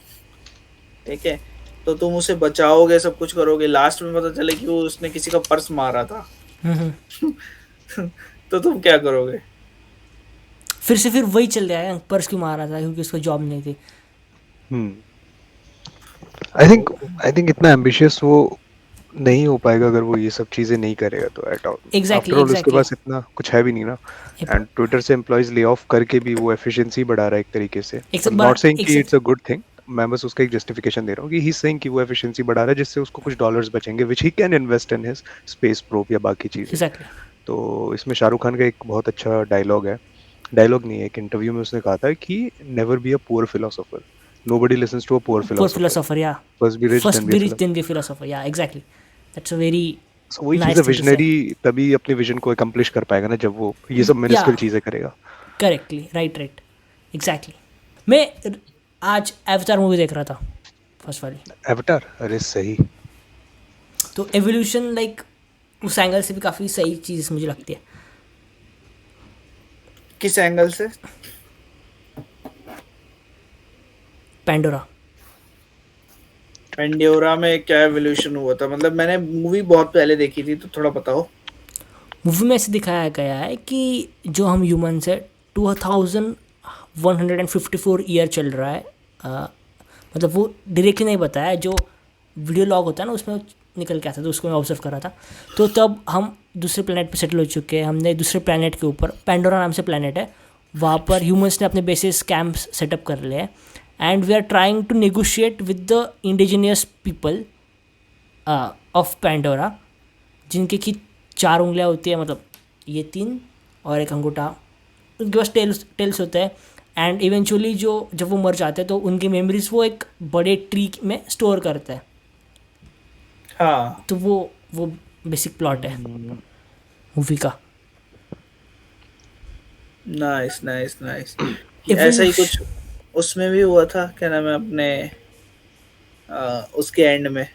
ठीक है? तो तुम उसे बचाओगे, सब कुछ करोगे, लास्ट में पता चले कि वो उसने किसी का पर्स मारा था तो तुम क्या करोगे? फिर वही चल रहा है, पर्स क्यों मारा था, क्योंकि उसको जॉब नहीं थी। आई थिंक इतना एम्बिशियस वो नहीं हो पाएगा अगर वो ये सब चीजें नहीं करेगा तो एट ऑल। एग्जैक्टली उसके पास इतना कुछ है भी नहीं ना, एंड ट्विटर से एम्प्लॉइज ले ऑफ करके भी वो एफिशिएंसी बढ़ा रहा है एक तरीके से। नॉट सेइंग कि इट्स अ गुड थिंग, मैं बस उसका एक जस्टिफिकेशन दे रहा हूँ कि ही इज सेइंग कि वो एफिशिएंसी बढ़ा रहा है जिससे उसको कुछ डॉलर्स बचेंगे which he can invest in his space probe या बाकी चीजें। एग्जैक्टली। तो इसमें शाहरुख खान का एक बहुत अच्छा डायलॉग है, डायलॉग नहीं है, एक इंटरव्यू में उसने कहा था कि never be a poor philosopher, nobody listens to a poor philosopher. Yeah. First be rich, then be a philosopher. Yeah, exactly. That's a very so वही चीज़ है, विजनरी तभी अपने विजन को अकम्प्लिश कर पाएगा ना जब वो ये सब मिनिस्कल चीज़ें करेगा। Correctly, right, exactly. मैं आज एवतार मूवी देख रहा था, फर्स्ट वाली। एवतार, अरे सही। तो एवोल्यूशन लाइक उस एंगल से भी काफ़ी सही चीज़ मुझे लगती है। किस एंगल से? पेंडोरा में क्या एवोल्यूशन हुआ था? मतलब मैंने मूवी बहुत पहले देखी थी, तो थोड़ा बताओ। मूवी में ऐसे दिखाया गया है कि जो हम ह्यूमन्स है 2154 ईयर चल रहा है, मतलब वो डायरेक्टली नहीं बताया, जो वीडियो लॉग होता है ना उसमें निकल के आता था, तो उसको मैं ऑब्जर्व कर रहा था। तो तब हम दूसरे प्लेनेट पे सेटल हो चुके हैं, हमने दूसरे प्लेनेट के ऊपर, पेंडोरा नाम से प्लेनेट है, वहाँ पर ह्यूमन्स ने अपने बेसिस कैंप्स सेटअप कर लिए हैं, and we are trying to negotiate with the indigenous people of Pandora, जिनके की 4 उंगलियां होती है, मतलब ये 3 और एक अंगूठा, उनके पास टेल्स होते हैं, एंड इवेंचुअली जब वो मर जाते हैं तो उनकी मेमोरीज वो एक बड़े ट्री में स्टोर करते हैं. हाँ तो वो बेसिक प्लॉट है मूवी का. Nice nice nice. ऐसा ही कुछ उसमें भी हुआ था, क्या नाम है अपने उसके एंड में.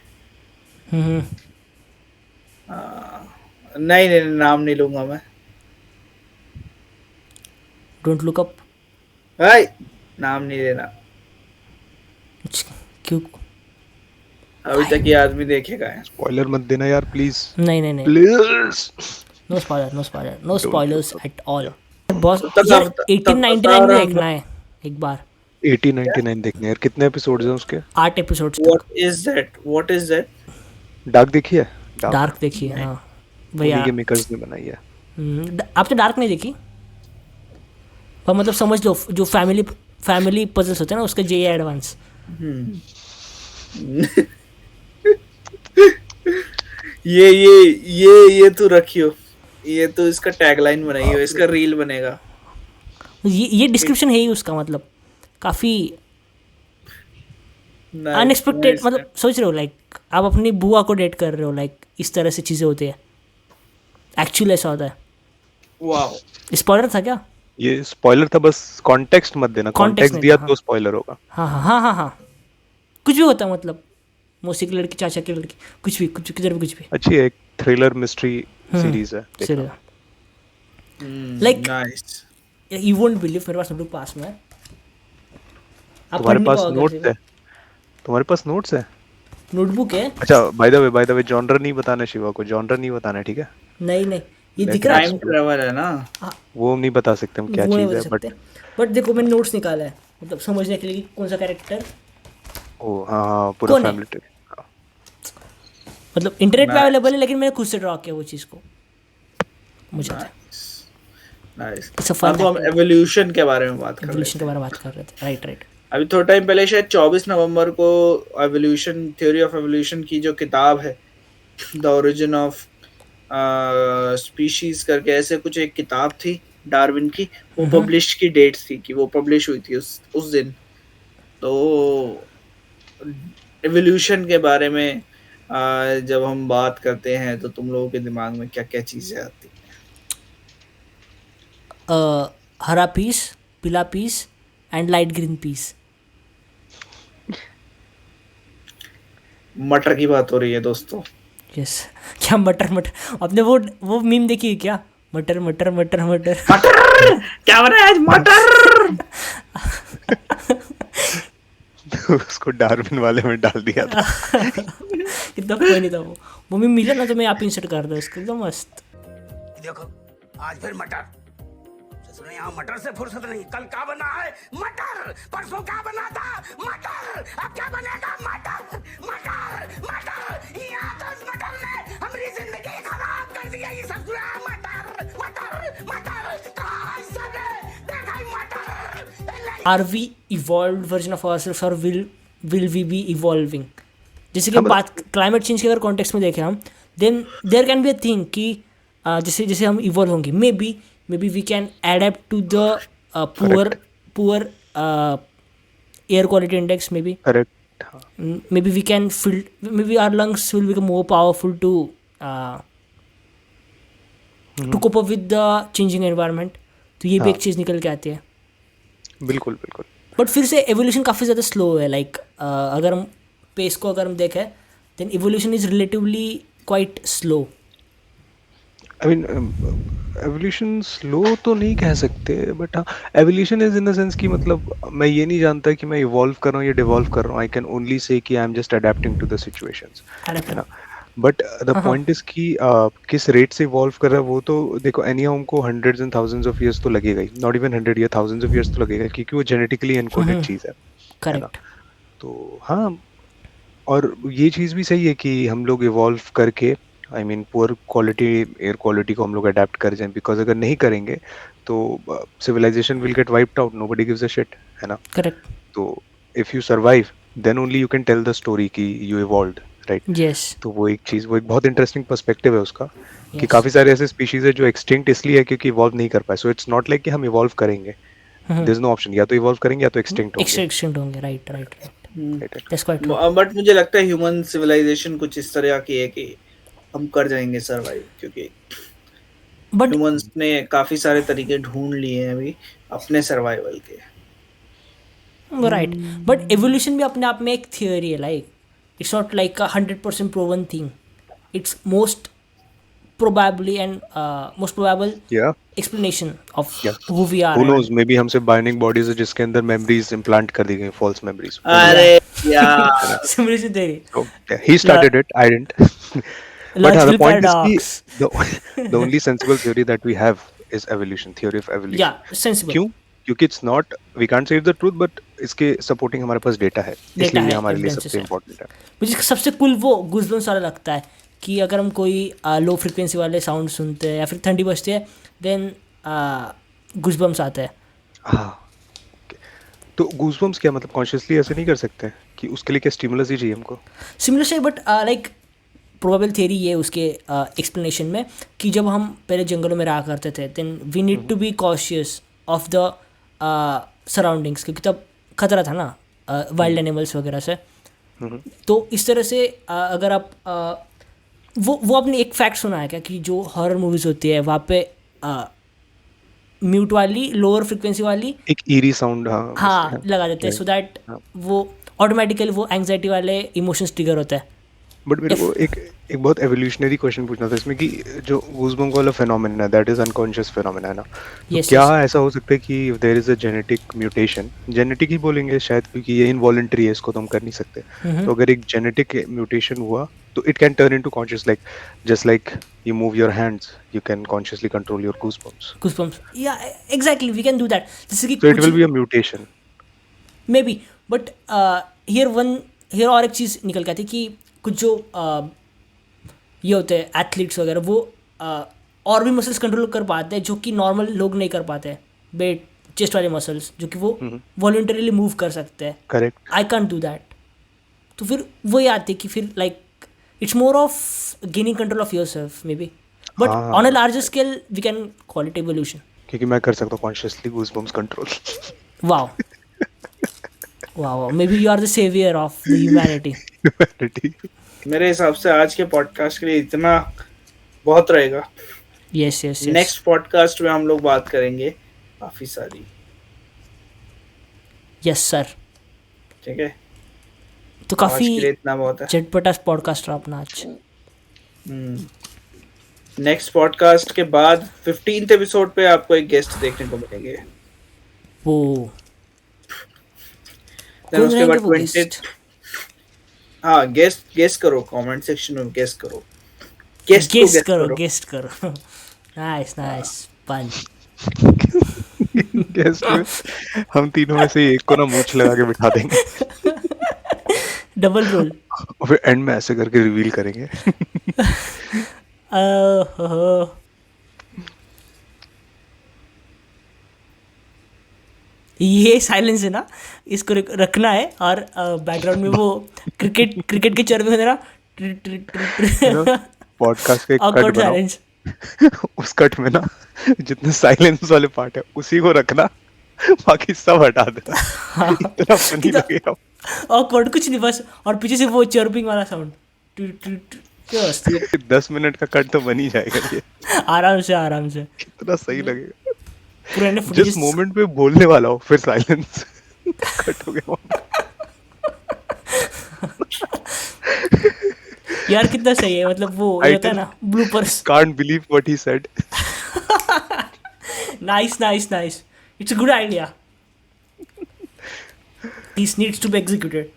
हम्म. नहीं नहीं नाम नहीं लूंगा मैं. Don't look up. हाय नाम नहीं लेना. क्यों? अभी तक ये आदमी देखेगा है. स्पॉइलर मत देना यार प्लीज. नहीं please. No spoilers at all. Boss तब यार तब 1899 में देखना है एक बार. 1899 देखने यार. कितने एपिसोड्स हैं उसके? 8 एपिसोड्स तक. What is that? डार्क देखी है? डार्क देखी है. हाँ भैया. उन्हीं के मेकर्स ने बनाई है. आपने डार्क नहीं देखी? पर मतलब समझ लो जो फैमिली पजल्स होते हैं ना उसके जे एडवांस. ये तू रखियो. ये तो इसका टैगलाइन बनाइयो. इसका रील बनेगा. ये डिस्क्रिप्शन है ही उसका. मतलब काफ़ी अनएक्सपेक्टेड. मतलब सोच रहे हो लाइक आप अपनी बुआ को डेट कर रहे हो, लाइक इस तरह से चीज़ें होती है. एक्चुअली ऐसा होता है. वाओ. स्पॉइलर था क्या? ये स्पॉइलर था, बस कॉन्टेक्स्ट मत देना. कॉन्टेक्स्ट दिया तो स्पॉइलर होगा. हाँ. कुछ भी होता है. मतलब मौसी की लड़की, चाचा की लड़की, कुछ भी किधर भी कुछ भी. अच्छी है. एक थ्रिलर मिस्ट्री सीरीज है. लाइक यू वोंट बिलीव मेरे पास नोटबुक पास में है. तुम्हारे पास नोट्स है? नोटबुक है. अच्छा बाय द वे जॉनर नहीं बताना शिवा को. जॉनर नहीं बताना, ठीक है? नहीं ये दिख रहा है. टाइम ट्रैवल है ना. वो नहीं बता सकते हम क्या चीज है. बट देखो मैंने नोट्स निकाला है मतलब समझने के लिए कौन सा कैरेक्टर. ओ हाँ पूरा फैमिली ट्री. मतलब इंटरनेट पे अवेलेबल है लेकिन मैंने खुद से ड्रॉ किया वो चीज़ को. मुझे नाइस. अब हम एवोल्यूशन के बारे में बात कर रहे थे. राइट. अभी थोड़ा टाइम पहले शायद 24 नवंबर को एवोल्यूशन, थ्योरी ऑफ एवोल्यूशन की जो किताब है द ओरिजिन ऑफ स्पीशीज करके ऐसे कुछ एक किताब थी डार्विन की. वो पब्लिश की डेट थी कि वो पब्लिश हुई थी उस दिन. तो एवोल्यूशन के बारे में जब हम बात करते हैं तो तुम लोगों के दिमाग में क्या क्या चीजें आती हैं? हरा पीस, पीला piece and light green piece. मटर की बात हो रही है दोस्तों. यस. क्या मटर आपने वो मीम देखी है क्या? मटर क्या बना आज? मटर. उसको डार्विन वाले में डाल दिया था. इतना कोई नहीं था वो मीम मिला ना तो मैं आप इंसर्ट कर दूं उसको. एकदम मस्त. देखो आज फिर मटर. ससुर यहाँ मटर से फुर्सत नहीं. कल क्या बना है? मटर. परसों क्या बना था? मटर. अब क्या बनेगा? मटर. यहाँ तो इस मटर ने हमारी जिंदगी खराब कर दी है. ये सब मटर. Are we evolved version of ourselves or will we be evolving? जैसे कि बात क्लाइमेट चेंज के अगर कॉन्टेक्स्ट में देखें हम, then there can be a thing कि जैसे हम इवॉल्व होंगे. Maybe we can adapt to the poor air quality index. Maybe maybe we can maybe our lungs will become more powerful to cope up with the changing environment. तो ये भी एक चीज़ निकल के आती है. बिल्कुल. बट फिर से एवोल्यूशन काफ़ी ज़्यादा स्लो है. लाइक अगर हम पेस को अगर हम देखें then evolution is relatively quite slow. I mean evolution slow तो नहीं कह सकते, बट हाँ evolution is in the sense कि मतलब मैं ये नहीं जानता कि मैं इवॉल्व कर रहा हूँ या डिवॉल्व कर रहा हूँ. आई कैन ओनली से कि I am just adapting to the situations, है ना. बट द पॉइंट इज कि किस रेट से इवॉल्व कर रहा है वो तो देखो. एनी हमको hundreds and thousands of years तो लगेगा ही. नॉट इवन 100 या थाउजेंड्स ऑफ ईयर्स तो लगेगा क्योंकि वो जेनेटिकली एनकोडेड चीज़ है. करेक्ट. तो हाँ, और ये चीज़ भी सही है कि हम लोग इवॉल्व करके I mean poor quality air quality को हम लोग अडेप्ट कर जाएं. बिकॉज अगर नहीं करेंगे तो civilization will get wiped out. Nobody gives a shit, है ना. करेक्ट. तो if you survive then only you can tell the story कि यू इवॉल्व्ड, राइट. यस. तो वो एक बहुत इंटरेस्टिंग पर्सपेक्टिव है उसका कि काफ़ी सारे ऐसे स्पीशीज है जो एक्सटिंक्ट इसलिए है क्योंकि इवॉल्व नहीं कर पाए. सो इट्स नॉट लाइक कि हम इवॉल्व करेंगे. देयर इज नो ऑप्शन, या तो इवॉल्व करेंगे या तो एक्सटिंक्ट होंगे। एक्सटिंक्ट होंगे, right right right, Right, right. That's quite true. But मुझे लगता है ह्यूमन सिविलाइजेशन कुछ इस तरह की है कि हम कर जाएंगे सरवाइव, क्योंकि बट ह्यूमंस ने काफी सारे तरीके ढूंढ लिए हैं अभी अपने सर्वाइवल के। राइट, बट एवोल्यूशन भी अपने आप में एक थियोरी है, like it's not like a 100% proven thing, it's most probably and most probable Yeah, explanation of yeah. who we are Who and knows, maybe हमसे बाइनिंग बॉडीज है जिसके अंदर मेमोरीज इम्प्लांट कर दी गई, फॉल्स मेमोरीज। अरे यार simulation theory, So yeah, he started it, I didn't. But the logical point is paradox. कि the only sensible theory that we have is evolution, theory of evolution. Yeah, sensible. क्यों? क्योंकि it's not, we can't say it's the truth, but इसके supporting हमारे पास डेटा है, इसलिए ये हमारे लिए evidences सबसे है। इम्पोर्टेंट है। मुझे सबसे cool वो गूज़बम्प्स वाला लगता है कि अगर हम कोई लो फ्रिक्वेंसी वाले साउंड सुनते हैं या फिर ठंडी बजती है, देन गूज़बम्प्स आता है। हाँ, तो गूज़बम्प्स क्या मतलब, कॉन्शियसली ऐसे नहीं कर सकते हैं कि उसके लिए क्या स्टिमुलस ही चाहिए हमको? Similar, but like probable theory ये उसके एक्सप्लेनेशन में कि जब हम पहले जंगलों में रहा करते थे, then we need to be cautious of the surroundings, क्योंकि तब खतरा था ना वाइल्ड एनिमल्स वगैरह से। तो इस तरह से अगर आप वो आपने एक फैक्ट सुना है क्या कि जो हॉरर मूवीज़ होती है वहाँ पे म्यूट वाली लोअर फ्रिक्वेंसी वाली एक ईरी साउंड, हाँ लगा देते हैं, सो दैट वो ऑटोमेटिकली वो एंग्जाइटी वाले इमोशंस ट्रिगर होता है। बट मेरे को एक बहुत एवोल्यूशनरी क्वेश्चन पूछना था इसमें कि जो गूज़बम्प वाला फिनोमेना है, दैट इज अनकॉन्शियस फिनोमेना है ना, तो Yes, क्या yes. ऐसा हो सकता है कि if there is a genetic mutation, genetic ही बोलेंगे शायद क्योंकि ये इनवॉलंटरी है, इसको तो हम कर नहीं सकते, तो अगर एक जेनेटिक म्यूटेशन हुआ तो it can turn into conscious, like just like you move your hands, you can consciously control your goosebumps, Goosebumps. Yeah, exactly. We can do that. जैसे कि so it will be a mutation. May be, but here और एक चीज़ निकल के आती है कि कुछ जो ये होते हैं एथलीट्स वगैरह, वो और भी मसल्स कंट्रोल कर पाते हैं जो कि नॉर्मल लोग नहीं कर पाते हैं, वेट चेस्ट वाले मसल्स जो कि वो वॉलंटरीली मूव कर सकते हैं। Correct. I can't do that. तो फिर वही आती है कि फिर like it's more of gaining control of yourself maybe, but on a larger scale we can call it evolution. क्योंकि मैं कर सकता हूँ consciously goosebumps control. Wow wow, maybe you are the saviour of the humanity. मेरे हिसाब से आज के पॉडकास्ट के लिए इतना बहुत रहेगा। Yes yes. नेक्स्ट पॉडकास्ट में हम लोग बात करेंगे काफी सारी। Yes sir. ठीक है, तो आज काफी के लिए इतना बहुत है। चटपटा पॉडकास्ट रहा अपना आज। नेक्स्ट पॉडकास्ट के बाद 15th एपिसोड पे आपको एक गेस्ट देखने को मिलेंगे। वो Then उसके बाद 20 गेस्ट? हाँ गेस्ट करो, कमेंट सेक्शन में गेस्ट करो, गेस्ट करो। Nice nice fun. गेस्ट में हम तीनों में से एक को ना मूंछ लगा के बिठा देंगे डबल रोल, और फिर एंड में ऐसे करके रिवील करेंगे। ये साइलेंस है ना, इसको रखना है, और बैकग्राउंड में वो क्रिकेट के चरवे होने ना पॉडकास्ट का एक awkward कट बनाओ, silence. उस कट में ना जितने साइलेंस वाले पार्ट है उसी को रखना, बाकी सब हटा देना। इतना फनी लगेगा। awkward कुछ नहीं, बस और पीछे से वो चर्पिंग वाला साउंड। 10 मिनट का कट तो बन ही जाएगा ये, आराम से कितना सही लगेगा। पुराने जिस footages- मोमेंट पे बोलने वाला हो फिर साइलेंस कट हो गया। यार कितना सही है, मतलब वो ये होता है ना bloopers. Can't believe what he said. Nice, it's a good idea, this needs to be executed.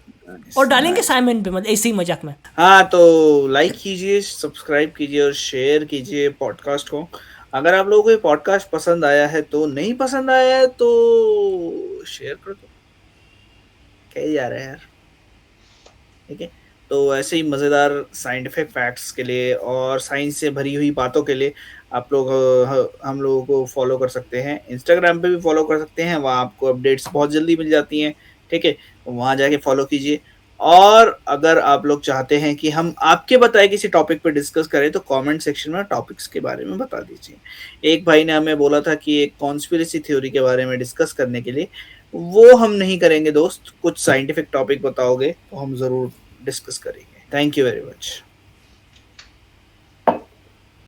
और डालेंगे साइमन पे, मतलब ऐसे ही मजाक में। हाँ, तो लाइक कीजिए, सब्सक्राइब कीजिए और शेयर कीजिए पॉडकास्ट को। अगर आप लोगों को ये पॉडकास्ट पसंद आया है तो, नहीं पसंद आया है तो शेयर कर दो, क्या ही जा रहा है यार। ठीक है, तो ऐसे ही मज़ेदार साइंटिफिक फैक्ट्स के लिए और साइंस से भरी हुई बातों के लिए आप लोग हम लोगों को फॉलो कर सकते हैं। इंस्टाग्राम पे भी फॉलो कर सकते हैं, वहाँ आपको अपडेट्स बहुत जल्दी मिल जाती हैं। ठीक है, वहाँ जाके फॉलो कीजिए। और अगर आप लोग चाहते हैं कि हम आपके बताए किसी टॉपिक पे डिस्कस करें तो कमेंट सेक्शन में टॉपिक्स के बारे में बता दीजिए। एक भाई ने हमें बोला था कि एक कॉन्स्पिरेसी थ्योरी के बारे में डिस्कस करने के लिए, वो हम नहीं करेंगे दोस्त, कुछ साइंटिफिक टॉपिक बताओगे तो हम जरूर डिस्कस करेंगे। Thank you very much.